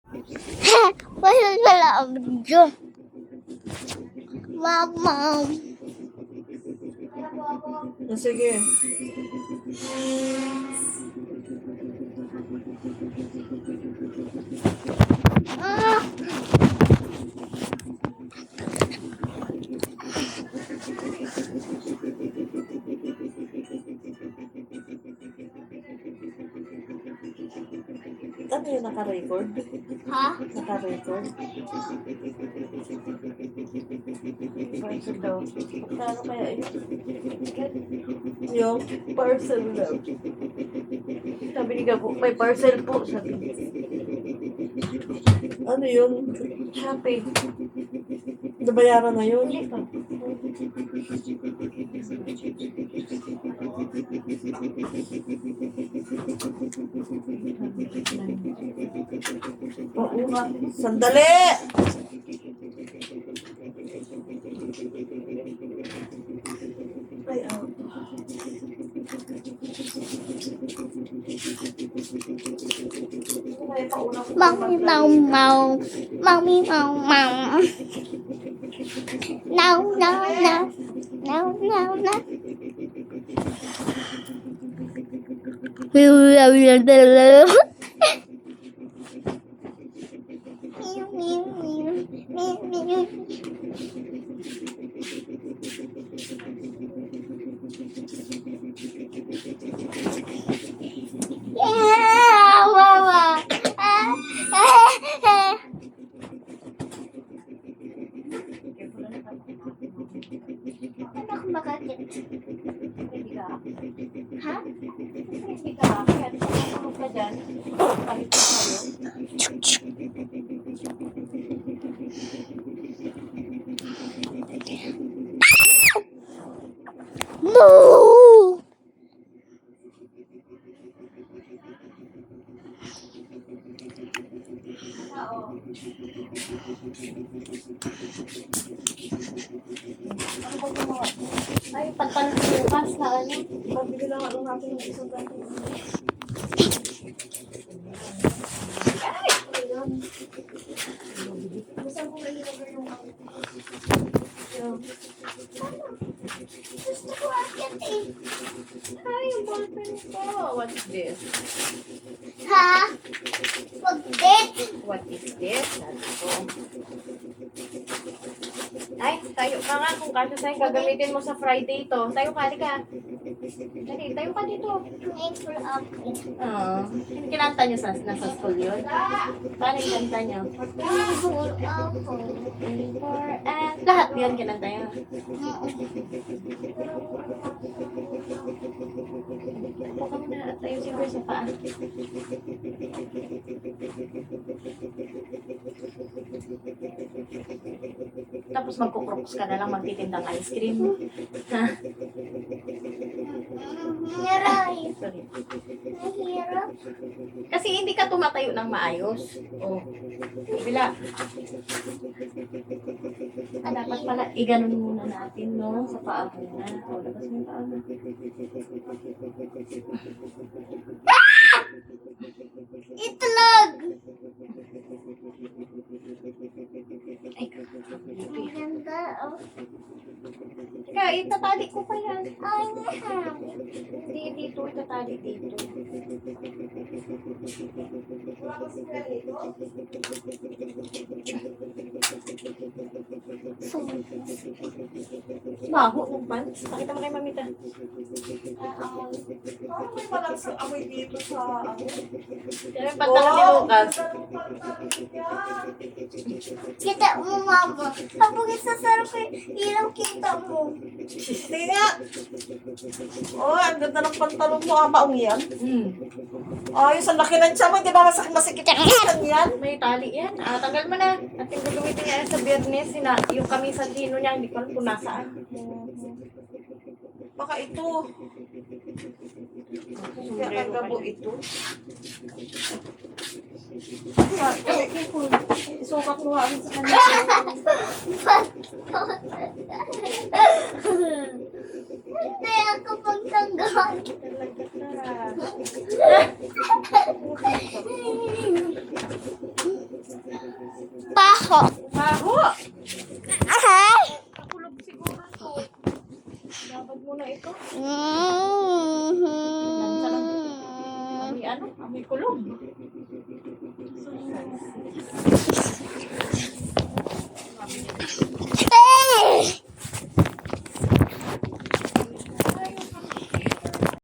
Wala pala video. Mama. Sige. Ah. Ano yung naka-record? Ha? Naka-record? Parcel daw. Paano kaya yun? Yung parcel daw. Sabi ni Gabo, may parcel po. Sabi niya. Ano yun? Shopee. Nabayaran na yun? Hindi pa. Oo nga. Sandali! Ay, out. Mommy, mau, mau. Mommy, mau, mau. No, no, no. No, no, no. Yeah, mama. Anak makakit. Ha? Hindi ka. Kaya ano ka dyan? Palit ko sa'yo. No. Ano ba gumawa? Ay, pantalon bukas na ano. Pabili lang ako natin ng isang ganito. Ay! Ayun. Gusto ko na ilagay yung ako. Gusto ko akit eh. Ay, yung ballpen ko. What is this? Ha? Pag-date. What is this? Ay, tayo ka nga kung kasi sa'yo gagamitin mo sa Friday to. Tayo ka, halika. Dali, tayo ka dito. Maple apple. Kinanta niyo nasa school yun? Paano yung kanta niyo? Maple apple. And lahat yan kinanta niyo. Baka mo na tayo siguro sa paa. Tapos magkukrooks ka na lang magtitindang ice cream. Ha? Ngaray. Sorry. Mahirap. Kasi hindi ka tumatayo ng maayos. Oh. Bila. Dapat pala iganon muna natin, no? Sa paa muna. O, labas mo yung paa mo. Itlog. Ay, Ganda oh. teka, itatali ko pa yan. Ay, mahal. Hindi, dito. Itatali dito. Baho ng pants. Pakita mo kay mamita. Parang may malakas ang amoy dito sa ano. Kaya yung pantalon ni Lucas. Kita mo, mama. Kapag isasarap ko yung ilaw, kita mo. Hindi nga. Oh, ang ganda ng pantalon mo. Baong yan. Ayos, ang laki ng tiyan mo. Hindi ba masikip ang yan? May tali yan. Tanggal mo na. At yung gagamitin niya sa biyernes, yung kamisang lino niya, hindi ko alam kung nasaan. Baka ito. Kaya kagabo ito. Isukat mo nga sa kanya. Hindi ako pagtanggal. Baho. Baho! Ahay! Nakulog siguro to. Dapat mo na ito. May ano? May kulog.